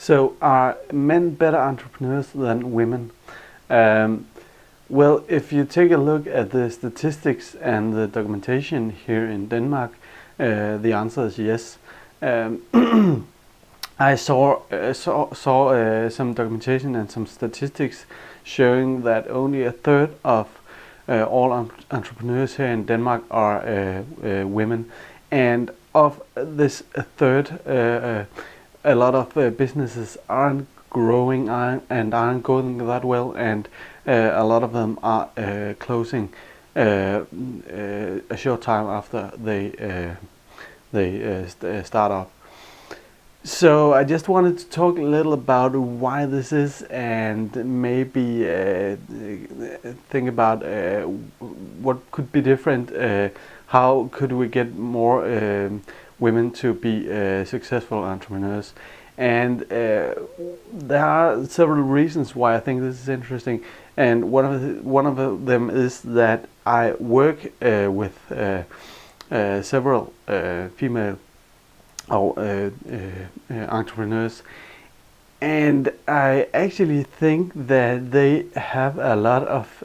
So, are men better entrepreneurs than women? Um, well, if you take a look at the statistics and the documentation here in Denmark, the answer is yes. Um, I saw some documentation and some statistics showing that only a third of all entrepreneurs here in Denmark are women, and of this third, a lot of businesses aren't growing and aren't going that well, and a lot of them are closing a short time after they start up. So I just wanted to talk a little about why this is, and maybe think about what could be different. How could we get more women to be successful entrepreneurs? And there are several reasons why I think this is interesting. And one of them is that I work with several female entrepreneurs, and I actually think that they have a lot of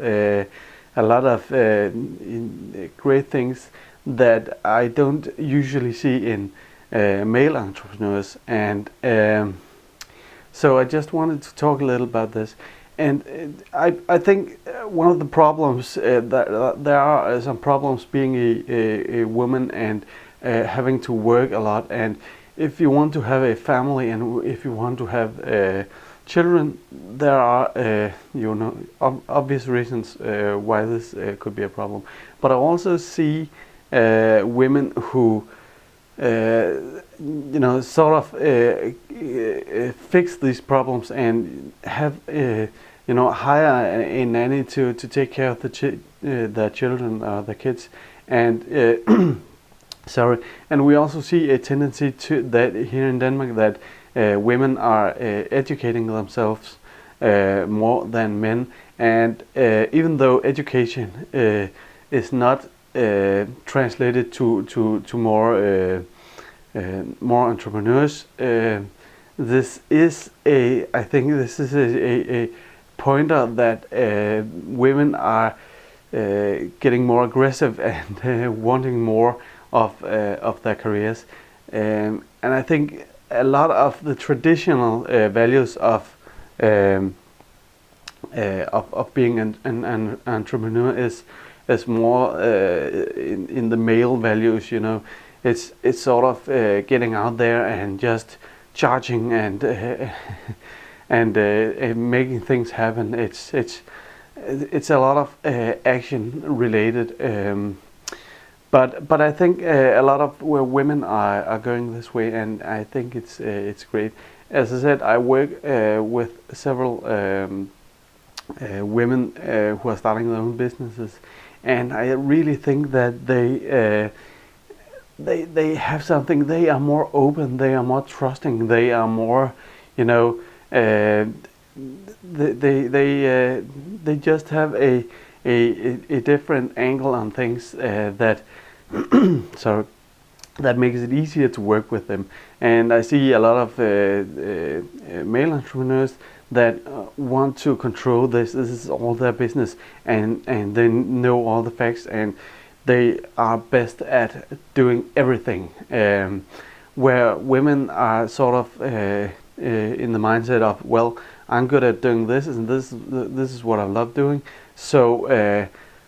great things that I don't usually see in male entrepreneurs, and so I just wanted to talk a little about this. And I think one of the problems that there are some problems being a woman and having to work a lot, and if you want to have a family and if you want to have children, there are obvious reasons why this could be a problem. But I also see women who sort of fix these problems and have hire a nanny to take care of their children, their kids, and sorry. And we also see a tendency to that here in Denmark, that women are educating themselves more than men, and even though education is not translated to more entrepreneurs, I think this is a pointer that women are getting more aggressive and wanting more of their careers, and I think a lot of the traditional values of being an entrepreneur is more in the male values. It's sort of getting out there and just charging and making things happen. It's a lot of action related. But I think a lot of women are going this way, and I think it's great. As I said, I work with several women who are starting their own businesses, and I really think that they have something. They are more open. They are more trusting. They are more, they just have a different angle on things that so that makes it easier to work with them. And I see a lot of male entrepreneurs that want to control this. This is all their business, and they know all the facts, and they are best at doing everything. Where women are sort of in the mindset of, well, I'm good at doing this, and this is what I love doing. So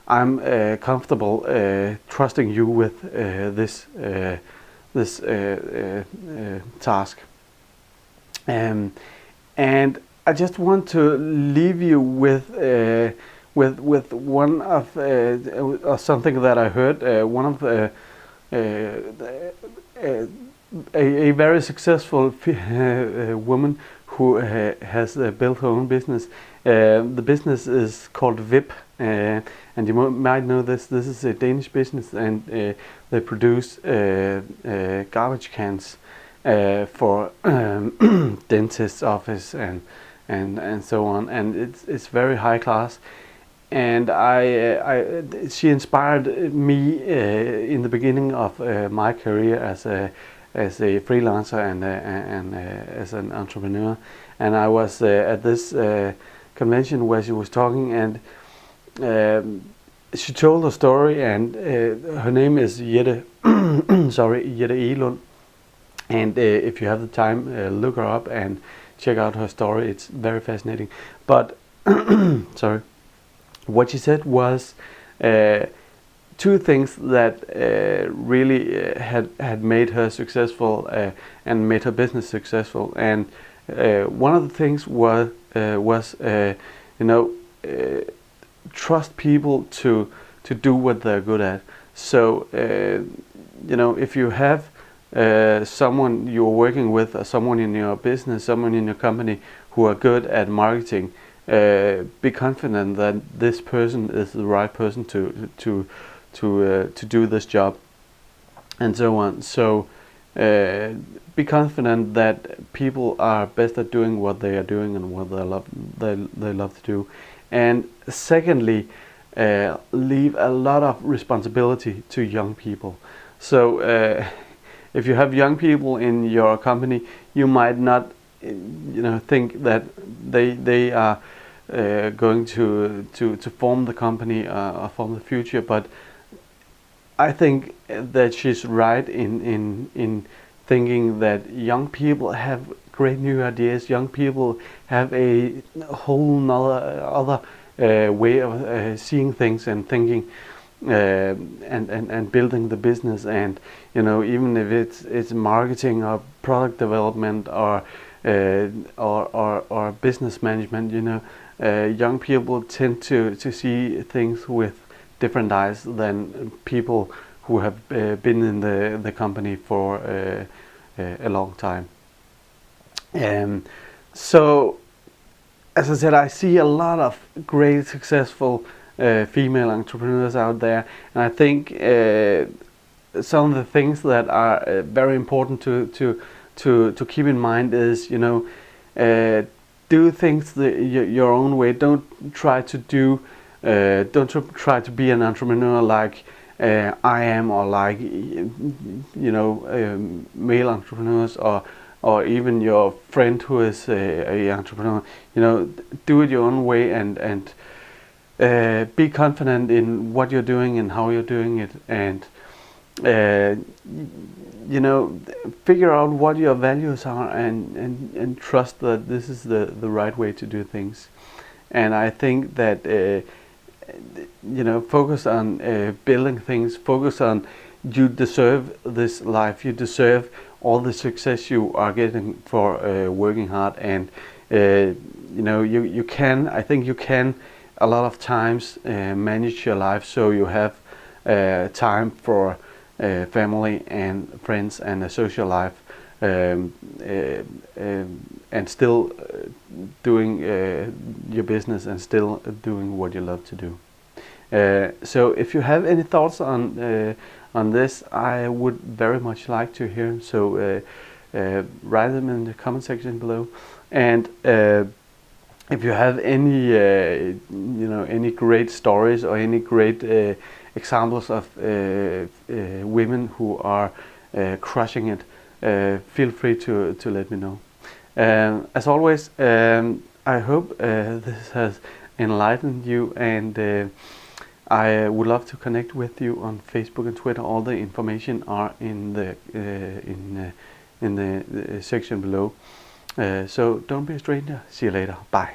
I'm comfortable trusting you with this task. And I just want to leave you with one of something that I heard. One of a very successful woman who has built her own business. The business is called VIP, and you might know this. This is a Danish business, and they produce garbage cans for dentist's office and so on. And it's very high class. And she inspired me in the beginning of my career as a freelancer and as an entrepreneur. And I was at this convention where she was talking, and she told a story, and her name is Jette, Jette Elund. And if you have the time, look her up and check out her story. It's very fascinating. But sorry, what she said was two things that really had made her successful and made her business successful. And one of the things was trust people to do what they're good at. So if you have someone you're working with, or someone in your business, someone in your company who are good at marketing, be confident that this person is the right person to do this job, and so on. So be confident that people are best at doing what they are doing and what they love to do. And secondly, leave a lot of responsibility to young people. So if you have young people in your company, you might not think that they are going to form the company or form the future. But I think that she's right in thinking that young people have great new ideas. Young people have a whole other way of seeing things and thinking, and building the business. And even if it's marketing or product development or business management, young people tend to see things with different eyes than people who have been in the company for a long time. So as I said, I see a lot of great successful female entrepreneurs out there, and I think some of the things that are very important to keep in mind is do things your own way. Don't try to be an entrepreneur like I am, or like male entrepreneurs, or even your friend who is a entrepreneur. Do it your own way, and be confident in what you're doing and how you're doing it, and figure out what your values are, and trust that this is the right way to do things. And I think that focus on building things. Focus on, you deserve this life. You deserve all the success you are getting for working hard. And you can. I think you can a lot of times manage your life so you have time for family and friends and a social life, and still doing your business and still doing what you love to do. So if you have any thoughts on this, I would very much like to hear. So write them in the comment section below. And if you have any any great stories or any great examples of women who are crushing it, feel free to let me know. As always, I hope this has enlightened you, and I would love to connect with you on Facebook and Twitter. All the information are in the section below. So don't be a stranger. See you later. Bye.